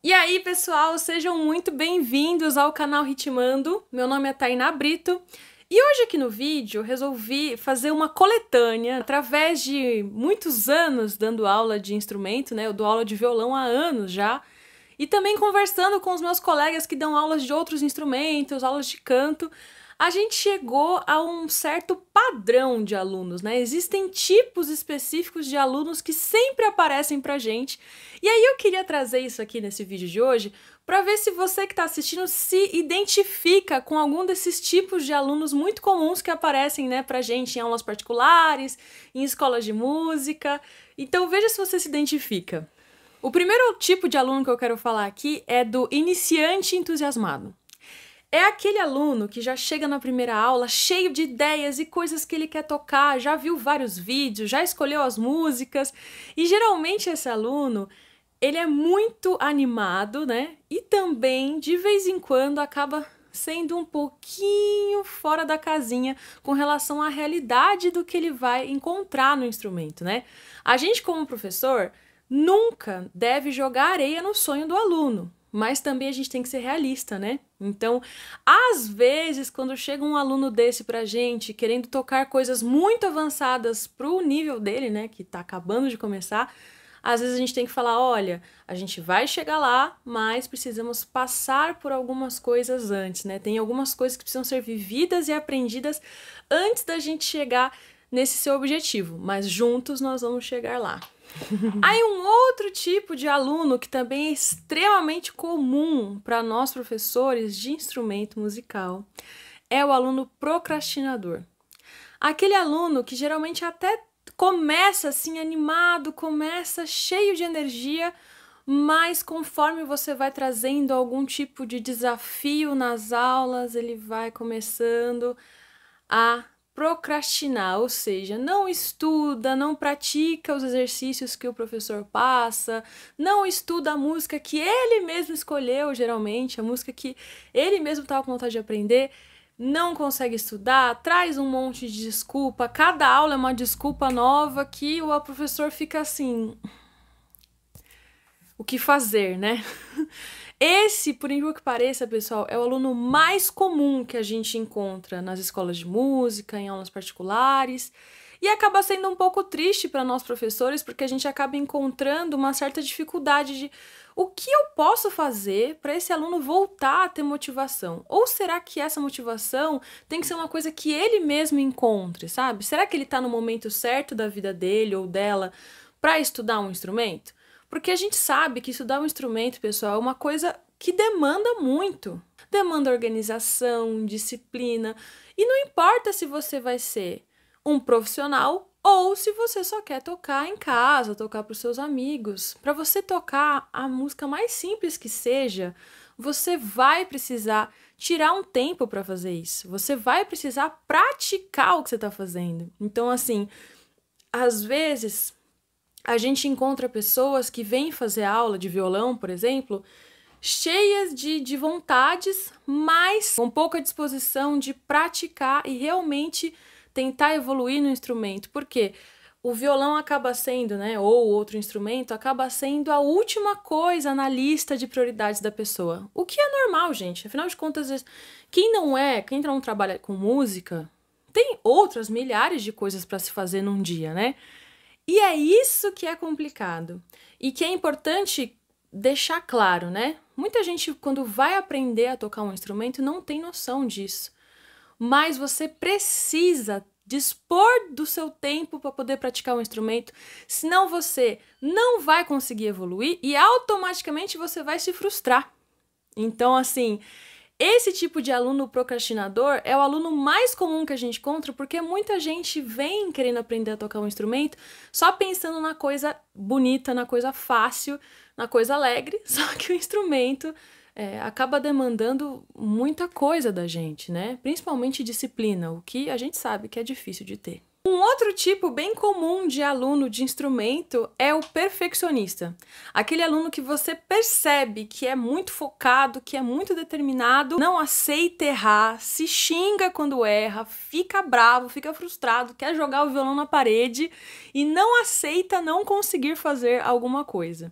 E aí, pessoal, sejam muito bem-vindos ao canal Ritmando. Meu nome é Tainá Brito e hoje aqui no vídeo eu resolvi fazer uma coletânea através de muitos anos dando aula de instrumento, né? Eu dou aula de violão há anos já e também conversando com os meus colegas que dão aulas de outros instrumentos, aulas de canto. A gente chegou a um certo padrão de alunos, né? Existem tipos específicos de alunos que sempre aparecem pra gente. E aí eu queria trazer isso aqui nesse vídeo de hoje para ver se você que está assistindo se identifica com algum desses tipos de alunos muito comuns que aparecem, né, pra gente em aulas particulares, em escolas de música. Então veja se você se identifica. O primeiro tipo de aluno que eu quero falar aqui é do iniciante entusiasmado. É aquele aluno que já chega na primeira aula cheio de ideias e coisas que ele quer tocar, já viu vários vídeos, já escolheu as músicas, e geralmente esse aluno, ele é muito animado, né? E também, de vez em quando, acaba sendo um pouquinho fora da casinha com relação à realidade do que ele vai encontrar no instrumento, né? A gente, como professor, nunca deve jogar areia no sonho do aluno. Mas também a gente tem que ser realista, né? Então, às vezes, quando chega um aluno desse pra gente, querendo tocar coisas muito avançadas pro nível dele, né, que tá acabando de começar, às vezes a gente tem que falar, olha, a gente vai chegar lá, mas precisamos passar por algumas coisas antes, né? Tem algumas coisas que precisam ser vividas e aprendidas antes da gente chegar nesse seu objetivo, mas juntos nós vamos chegar lá. Aí um outro tipo de aluno que também é extremamente comum para nós professores de instrumento musical é o aluno procrastinador. Aquele aluno que geralmente até começa assim animado, começa cheio de energia, mas conforme você vai trazendo algum tipo de desafio nas aulas, ele vai começando a procrastinar, ou seja, não estuda, não pratica os exercícios que o professor passa, não estuda a música que ele mesmo escolheu, geralmente, a música que ele mesmo estava com vontade de aprender, não consegue estudar, traz um monte de desculpa, cada aula é uma desculpa nova que o professor fica assim, o que fazer, né? Esse, por incrível que pareça, pessoal, é o aluno mais comum que a gente encontra nas escolas de música, em aulas particulares, e acaba sendo um pouco triste para nós professores, porque a gente acaba encontrando uma certa dificuldade de o que eu posso fazer para esse aluno voltar a ter motivação? Ou será que essa motivação tem que ser uma coisa que ele mesmo encontre, sabe? Será que ele está no momento certo da vida dele ou dela para estudar um instrumento? Porque a gente sabe que estudar um instrumento, pessoal, é uma coisa que demanda muito. Demanda organização, disciplina. E não importa se você vai ser um profissional ou se você só quer tocar em casa, tocar para os seus amigos. Para você tocar a música mais simples que seja, você vai precisar tirar um tempo para fazer isso. Você vai precisar praticar o que você está fazendo. Então, assim, às vezes a gente encontra pessoas que vêm fazer aula de violão, por exemplo, cheias de vontades, mas com pouca disposição de praticar e realmente tentar evoluir no instrumento. Por quê? O violão acaba sendo, né, ou outro instrumento, acaba sendo a última coisa na lista de prioridades da pessoa. O que é normal, gente. Afinal de contas, quem não trabalha com música, tem outras milhares de coisas para se fazer num dia, né? E é isso que é complicado e que é importante deixar claro, né? Muita gente, quando vai aprender a tocar um instrumento, não tem noção disso. Mas você precisa dispor do seu tempo para poder praticar um instrumento, senão você não vai conseguir evoluir e automaticamente você vai se frustrar. Então, assim, esse tipo de aluno procrastinador é o aluno mais comum que a gente encontra porque muita gente vem querendo aprender a tocar um instrumento só pensando na coisa bonita, na coisa fácil, na coisa alegre, só que o instrumento acaba demandando muita coisa da gente, né? Principalmente disciplina, o que a gente sabe que é difícil de ter. Um outro tipo bem comum de aluno de instrumento é o perfeccionista. Aquele aluno que você percebe que é muito focado, que é muito determinado, não aceita errar, se xinga quando erra, fica bravo, fica frustrado, quer jogar o violão na parede e não aceita não conseguir fazer alguma coisa.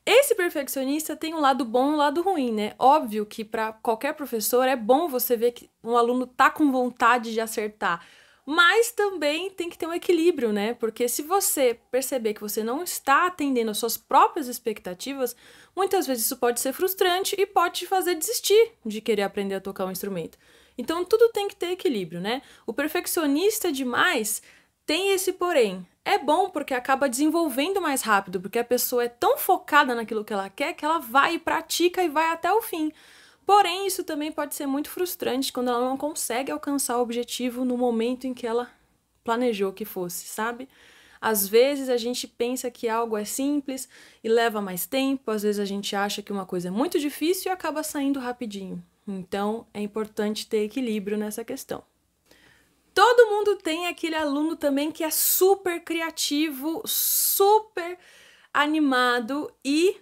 Esse perfeccionista tem um lado bom e um lado ruim, né? Óbvio que para qualquer professor é bom você ver que um aluno tá com vontade de acertar, mas também tem que ter um equilíbrio, né? Porque se você perceber que você não está atendendo às suas próprias expectativas, muitas vezes isso pode ser frustrante e pode te fazer desistir de querer aprender a tocar um instrumento. Então tudo tem que ter equilíbrio, né? O perfeccionista demais tem esse porém. É bom porque acaba desenvolvendo mais rápido, porque a pessoa é tão focada naquilo que ela quer que ela vai e pratica e vai até o fim. Porém, isso também pode ser muito frustrante quando ela não consegue alcançar o objetivo no momento em que ela planejou que fosse, sabe? Às vezes a gente pensa que algo é simples e leva mais tempo, às vezes a gente acha que uma coisa é muito difícil e acaba saindo rapidinho. Então, é importante ter equilíbrio nessa questão. Todo mundo tem aquele aluno também que é super criativo, super animado e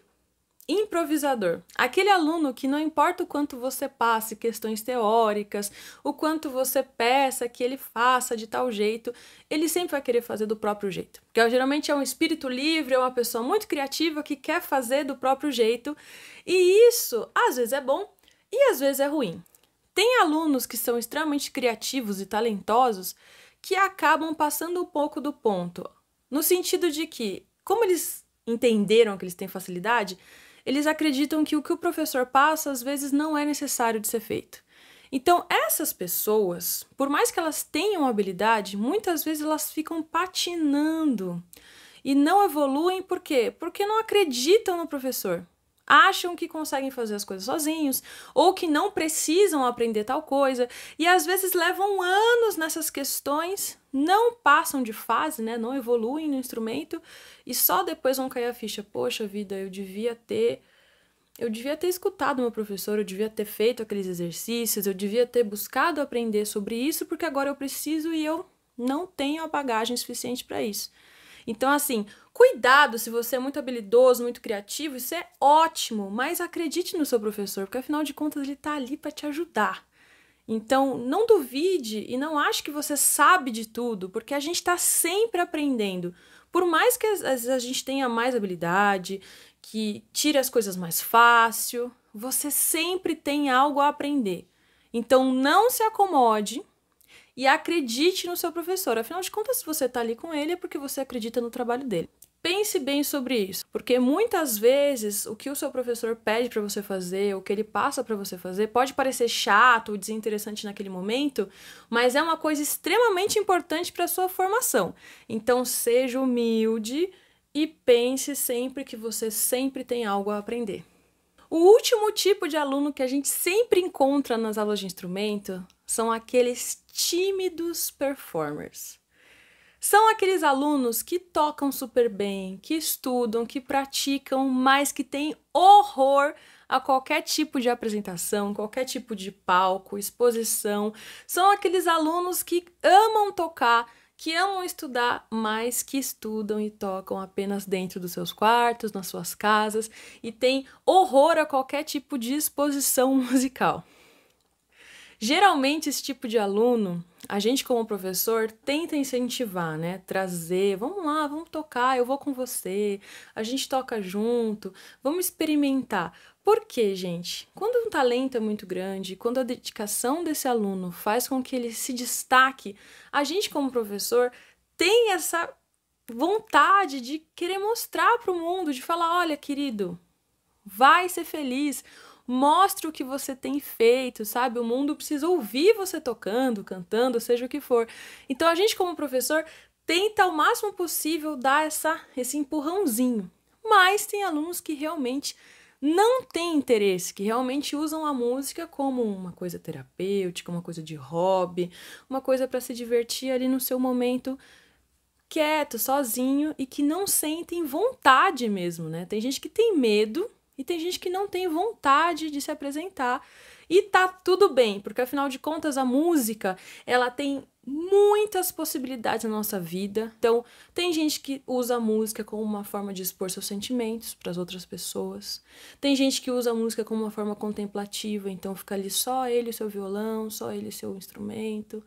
improvisador. Aquele aluno que não importa o quanto você passe questões teóricas, o quanto você peça que ele faça de tal jeito, ele sempre vai querer fazer do próprio jeito. Porque geralmente é um espírito livre, é uma pessoa muito criativa que quer fazer do próprio jeito. E isso às vezes é bom e às vezes é ruim. Tem alunos que são extremamente criativos e talentosos que acabam passando um pouco do ponto, no sentido de que, como eles entenderam que eles têm facilidade, eles acreditam que o que o professor passa às vezes não é necessário de ser feito. Então, essas pessoas, por mais que elas tenham habilidade, muitas vezes elas ficam patinando e não evoluem, por quê? Porque não acreditam no professor. Acham que conseguem fazer as coisas sozinhos ou que não precisam aprender tal coisa e às vezes levam anos nessas questões, não passam de fase, né? Não evoluem no instrumento e só depois vão cair a ficha. Poxa vida, eu devia ter escutado meu professor, eu devia ter feito aqueles exercícios, eu devia ter buscado aprender sobre isso porque agora eu preciso e eu não tenho a bagagem suficiente para isso. Então, assim, cuidado se você é muito habilidoso, muito criativo, isso é ótimo, mas acredite no seu professor, porque afinal de contas ele está ali para te ajudar. Então, não duvide e não ache que você sabe de tudo, porque a gente está sempre aprendendo. Por mais que às vezes a gente tenha mais habilidade, que tire as coisas mais fácil, você sempre tem algo a aprender. Então, não se acomode e acredite no seu professor. Afinal de contas, se você está ali com ele, é porque você acredita no trabalho dele. Pense bem sobre isso, porque muitas vezes o que o seu professor pede para você fazer, o que ele passa para você fazer, pode parecer chato ou desinteressante naquele momento, mas é uma coisa extremamente importante para a sua formação. Então, seja humilde e pense sempre que você sempre tem algo a aprender. O último tipo de aluno que a gente sempre encontra nas aulas de instrumento são aqueles tímidos performers. São aqueles alunos que tocam super bem, que estudam, que praticam, mas que têm horror a qualquer tipo de apresentação, qualquer tipo de palco, exposição. São aqueles alunos que amam tocar, que amam estudar, mas que estudam e tocam apenas dentro dos seus quartos, nas suas casas, e têm horror a qualquer tipo de exposição musical. Geralmente, esse tipo de aluno, a gente como professor tenta incentivar, né? Trazer, vamos lá, vamos tocar, eu vou com você, a gente toca junto, vamos experimentar. Por quê, gente? Quando um talento é muito grande, quando a dedicação desse aluno faz com que ele se destaque, a gente como professor tem essa vontade de querer mostrar para o mundo, de falar, olha, querido, vai ser feliz. Mostre o que você tem feito, sabe? O mundo precisa ouvir você tocando, cantando, seja o que for. Então, a gente, como professor, tenta ao máximo possível dar esse empurrãozinho. Mas tem alunos que realmente não têm interesse, que realmente usam a música como uma coisa terapêutica, uma coisa de hobby, uma coisa para se divertir ali no seu momento quieto, sozinho, e que não sentem vontade mesmo, né? Tem gente que tem medo e tem gente que não tem vontade de se apresentar. E tá tudo bem, porque afinal de contas a música, ela tem muitas possibilidades na nossa vida. Então, tem gente que usa a música como uma forma de expor seus sentimentos para as outras pessoas. Tem gente que usa a música como uma forma contemplativa, então fica ali só ele e seu violão, só ele e seu instrumento.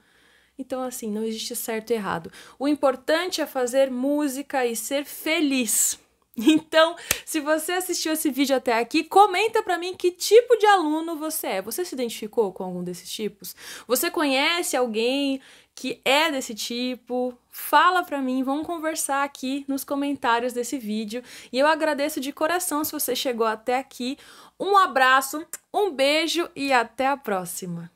Então, assim, não existe certo e errado. O importante é fazer música e ser feliz. Então, se você assistiu esse vídeo até aqui, comenta pra mim que tipo de aluno você é. Você se identificou com algum desses tipos? Você conhece alguém que é desse tipo? Fala pra mim, vamos conversar aqui nos comentários desse vídeo. E eu agradeço de coração se você chegou até aqui. Um abraço, um beijo e até a próxima!